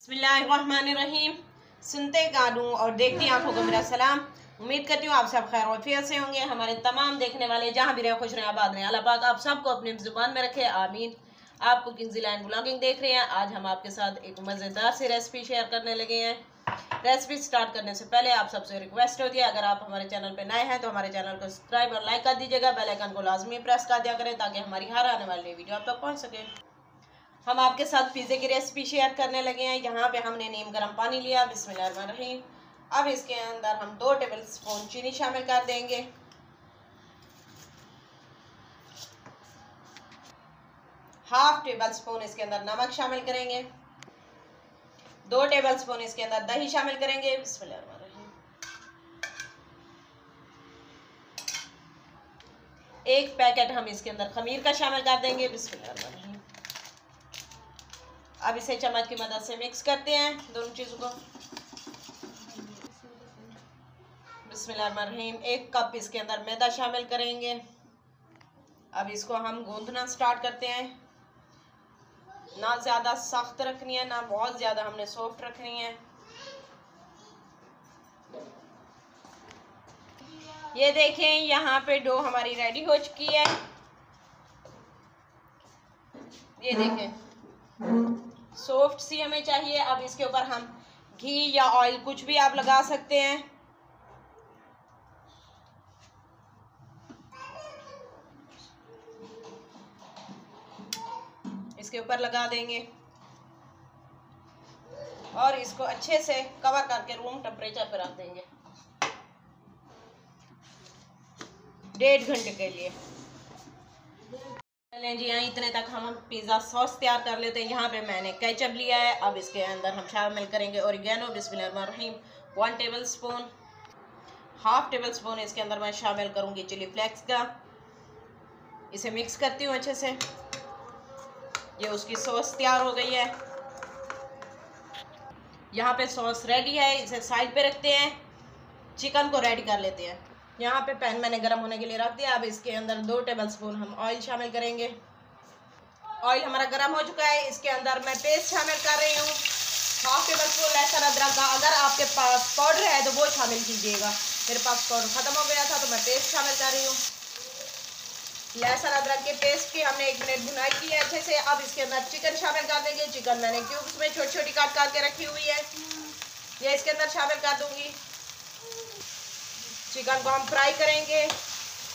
बिस्मिल्लाहिर्रहमानिर्रहीम। सुनते कानून और देखती आंखों को मेरा सलाम। उम्मीद करती हूँ आप सब खैर वफियत से होंगे। हमारे तमाम देखने वाले जहाँ भी रहे खुश रहे आबाद रहे। अल्लाह पाक आप सबको अपनी जुबान में रखे, आमीन। आप कुकिंग ज़िला ब्लॉगिंग देख रहे हैं। आज हम आपके साथ एक मज़ेदार सी रेसिपी शेयर करने लगे हैं। रेसिपी स्टार्ट करने से पहले आप सबसे रिक्वेस्ट होती है, अगर आप हमारे चैनल पर नए हैं तो हमारे चैनल को सब्सक्राइब और लाइक कर दीजिएगा। बेल आइकन को लाजमी प्रेस कर दिया करें ताकि हमारी हर आने वाली वीडियो आप तक पहुँच सके। हम आपके साथ पिज़्ज़े की रेसिपी शेयर करने लगे हैं। यहाँ पे हमने नीम गर्म पानी लिया। बिस्मिल्लाहिर्रहमानिर्रहीम। अब इसके अंदर हम 2 टेबल स्पून चीनी शामिल कर देंगे। हाफ टेबल स्पून इसके अंदर नमक शामिल करेंगे। 2 टेबल स्पून इसके अंदर दही शामिल करेंगे। बिस्मिल्लाहिर्रहमानिर्रहीम। 1 पैकेट हम इसके अंदर खमीर का शामिल कर देंगे। बिस्मिल्लाहिर्रहमानिर्रहीम। अब इसे चम्मच की मदद से मिक्स करते हैं दोनों चीज़ों को। बिस्मिल्लाहिर्रहमानिर्रहीम। 1 कप इसके अंदर मैदा शामिल करेंगे। अब इसको हम गूंदना स्टार्ट करते हैं। ना ज़्यादा सख्त रखनी है, ना बहुत ज़्यादा हमने सॉफ्ट रखनी है। ये देखें, यहाँ पे डो हमारी रेडी हो चुकी है। ये देखें, सॉफ्ट सी हमें चाहिए। अब इसके ऊपर हम घी या ऑयल कुछ भी आप लगा सकते हैं। इसके ऊपर लगा देंगे और इसको अच्छे से कवर करके रूम टेम्परेचर पर रख देंगे 1.5 घंटे के लिए। चलें जी, यहाँ इतने तक हम पिज़्ज़ा सॉस तैयार कर लेते हैं। यहाँ पे मैंने केचप लिया है। अब इसके अंदर हम शामिल करेंगे ओरिगेनो। बिस्मिल्लाहिर्रहमानिर्रहीम। 1 table spoon. Half table spoon इसके अंदर मैं शामिल करूँगी चिली फ्लेक्स का। इसे मिक्स करती हूँ अच्छे से। ये उसकी सॉस तैयार हो गई है। यहाँ पे सॉस रेडी है। इसे साइड पे रखते हैं। चिकन को रेडी कर लेते हैं। यहाँ पे पैन मैंने गर्म होने के लिए रख दिया। अब इसके अंदर 2 टेबल स्पून हम ऑयल शामिल करेंगे। ऑयल हमारा गर्म हो चुका है। इसके अंदर मैं पेस्ट शामिल कर रही हूँ। हाफ टेबल स्पून लहसुन अदरक का। अगर आपके पास पाउडर है तो वो शामिल कीजिएगा। मेरे पास पाउडर ख़त्म हो गया था तो मैं पेस्ट शामिल कर रही हूँ। लहसुन अदरक के पेस्ट की हमने 1 मिनट भुनाई की है अच्छे से। अब इसके अंदर चिकन शामिल कर देंगे। चिकन मैंने क्यूब्स में छोटी छोटी काट करके रखी हुई है। ये इसके अंदर शामिल कर दूंगी। चिकन को हम फ्राई करेंगे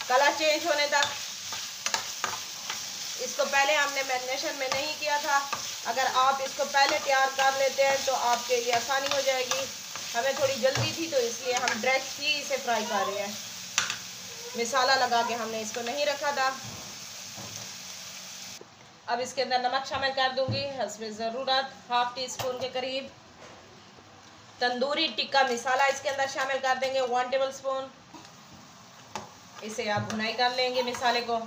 कलर चेंज होने तक। इसको पहले हमने मैरिनेशन में नहीं किया था। अगर आप इसको पहले तैयार कर लेते हैं तो आपके लिए आसानी हो जाएगी। हमें थोड़ी जल्दी थी तो इसलिए हम डायरेक्ट ही इसे फ्राई कर रहे हैं। मसाला लगा के हमने इसको नहीं रखा था। अब इसके अंदर नमक शामिल कर दूंगी हस्बे ज़रूरत, हाफ टी स्पून के करीब। तंदूरी टिक्का मसाला इसके अंदर शामिल कर देंगे 1 टेबल स्पून। इसे आप भुनाई कर लेंगे मसाले को।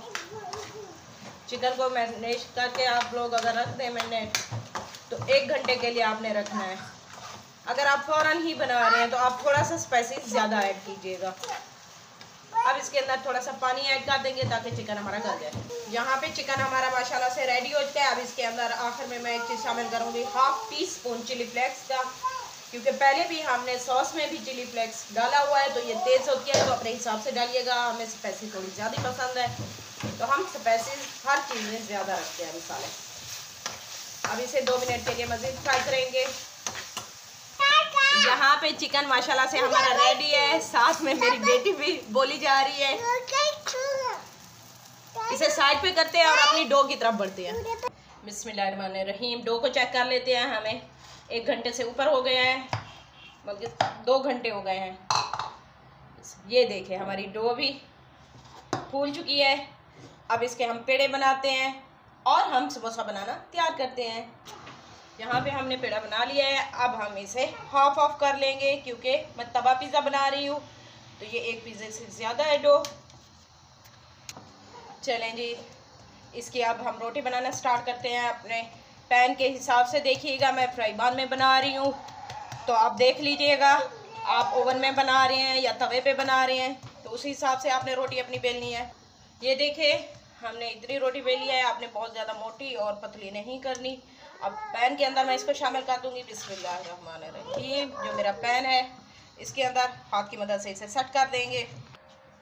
चिकन को मैरिनेट करके आप लोग अगर रख दें मैरिनेट तो 1 घंटे के लिए आपने रखना है। अगर आप फ़ौरन ही बना रहे हैं तो आप थोड़ा सा स्पाइसेस ज़्यादा ऐड कीजिएगा। अब इसके अंदर थोड़ा सा पानी ऐड कर देंगे ताकि चिकन हमारा गल जाए। यहाँ पे चिकन हमारा माशाल्लाह से रेडी हो चुका है। अब इसके अंदर आखिर में मैं एक चीज़ शामिल करूँगी, half teaspoon chilli flakes का। क्योंकि पहले भी हमने सॉस में भी चिली फ्लेक्स डाला हुआ है तो ये तेज़ होती है, तो अपने हिसाब से डालिएगा। हमें स्पाइसी थोड़ी ज़्यादा पसंद है तो हम स्पाइसी हर चीज़ में ज़्यादा रखते हैं मसाले। अब इसे 2 मिनट के लिए मज़ीद फ्राई करेंगे। यहाँ पे चिकन माशाल्लाह से हमारा रेडी है। साथ में मेरी बेटी भी बोली जा रही है। इसे साइड पे करते हैं और अपनी डो की तरफ बढ़ते हैं। बिस्मिल्लाहिर्रहमानिर्रहीम। डो को चेक कर लेते हैं। हमें 1 घंटे से ऊपर हो गया है, बल्कि 2 घंटे हो गए हैं। ये देखें, हमारी डो भी फूल चुकी है। अब इसके हम पेड़े बनाते हैं और हम समोसा बनाना तैयार करते हैं। यहाँ पे हमने पेड़ा बना लिया है। अब हम इसे हाफ ऑफ कर लेंगे क्योंकि मैं तवा पिज़्ज़ा बना रही हूँ तो ये 1 पिज़्ज़े से ज़्यादा है डो। चलें जी, इसकी अब हम रोटी बनाना स्टार्ट करते हैं। अपने पैन के हिसाब से देखिएगा, मैं फ्राई पैन में बना रही हूँ तो आप देख लीजिएगा। आप ओवन में बना रहे हैं या तवे पे बना रहे हैं तो उसी हिसाब से आपने रोटी अपनी बेलनी है। ये देखिए, हमने इतनी रोटी बेली है। आपने बहुत ज़्यादा मोटी और पतली नहीं करनी। अब पैन के अंदर मैं इसको शामिल कर दूंगी। बिस्मिल्लाहिर्रहमानिर्रहीम। जो मेरा पैन है इसके अंदर हाथ की मदद से इसे सेट कर देंगे।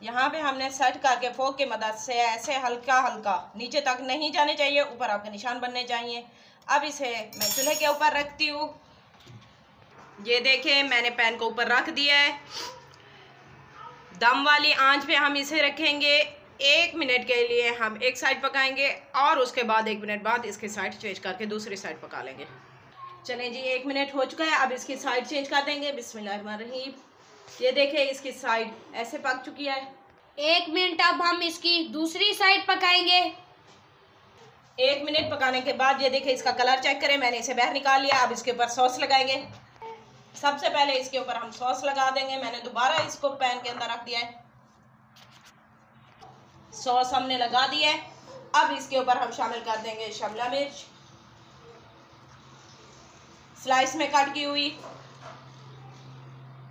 यहाँ पे हमने सेट करके फोक की मदद से ऐसे हल्का हल्का, नीचे तक नहीं जाने चाहिए, ऊपर आपके निशान बनने चाहिए। अब इसे मैं चूल्हे के ऊपर रखती हूँ। ये देखें मैंने पैन को ऊपर रख दिया है। दम वाली आंच पे हम इसे रखेंगे। 1 मिनट के लिए हम एक साइड पकाएंगे और उसके बाद 1 मिनट बाद इसकी साइड चेंज करके दूसरी साइड पका लेंगे। चलें जी, 1 मिनट हो चुका है। अब इसकी साइड चेंज कर देंगे। बिस्मिल्लाहिर्रहमानिर्रहीम। ये देखें इसकी साइड ऐसे पक चुकी है। 1 मिनट अब हम इसकी दूसरी साइड पकाएंगे। 1 मिनट पकाने के बाद ये देखें इसका कलर चेक करें, मैंने इसे बाहर निकाल लिया। अब इसके ऊपर सॉस लगाएंगे। सबसे पहले इसके ऊपर हम सॉस लगा देंगे। मैंने दोबारा इसको पैन के अंदर रख दिया है। सॉस हमने लगा दिया है। अब इसके ऊपर हम शामिल कर देंगे शिमला मिर्च स्लाइस में कट की हुई।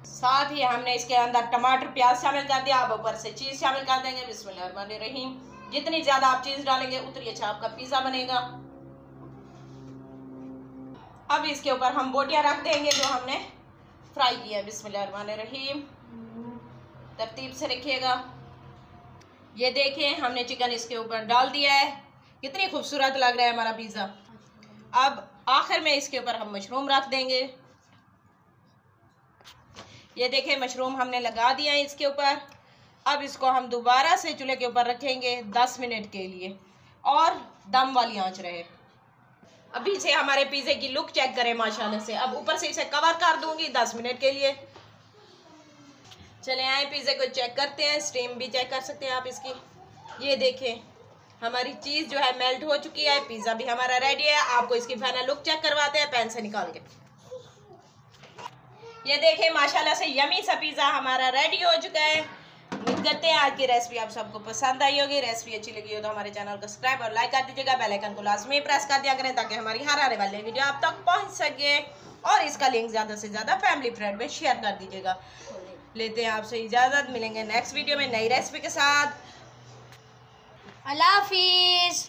साथ ही हमने इसके अंदर टमाटर प्याज शामिल कर दिया। अब ऊपर से चीज़ शामिल कर देंगे। बिस्मिल्लाहिर्रहमानिर्रहीम। जितनी ज़्यादा आप चीज़ डालेंगे उतनी अच्छा आपका पिज़्ज़ा बनेगा। अब इसके ऊपर हम बोटियां रख देंगे जो हमने फ्राई किया है। बिस्मिल्लाहिर्रहमानिर्रहीम। तरतीब से रखिएगा। ये देखें हमने चिकन इसके ऊपर डाल दिया है। कितनी खूबसूरत लग रहा है हमारा पिज़्ज़ा। अब आखिर में इसके ऊपर हम मशरूम रख देंगे। ये देखें मशरूम हमने लगा दिया है इसके ऊपर। अब इसको हम दोबारा से चूल्हे के ऊपर रखेंगे 10 मिनट के लिए और दम वाली आंच रहे। अभी से हमारे पिज़्ज़े की लुक चेक करें माशाल्लाह से। अब ऊपर से इसे कवर कर दूंगी 10 मिनट के लिए। चले आए पिज़्ज़े को चेक करते हैं। स्टीम भी चेक कर सकते हैं आप इसकी। ये देखें हमारी चीज़ जो है मेल्ट हो चुकी है। पिज़्ज़ा भी हमारा रेडी है। आपको इसकी फाइनल लुक चेक करवाते हैं पैन से निकाल के। ये देखें माशाल्लाह से यमी सा पिज़्ज़ा हमारा रेडी हो चुका है। उम्मीद करते हैं आज की रेसिपी आप सबको पसंद आई होगी। रेसिपी अच्छी लगी हो तो हमारे चैनल को सब्सक्राइब और लाइक कर दीजिएगा। बेल आइकन को लाजमी प्रेस कर दिया करें ताकि हमारी हर आने वाली वीडियो आप तक पहुंच सके। और इसका लिंक ज़्यादा से ज़्यादा फैमिली फ्रेंड में शेयर कर दीजिएगा। लेते हैं आपसे इजाज़त। मिलेंगे नेक्स्ट वीडियो में नई रेसिपी के साथ। अल्लाह हाफिज़।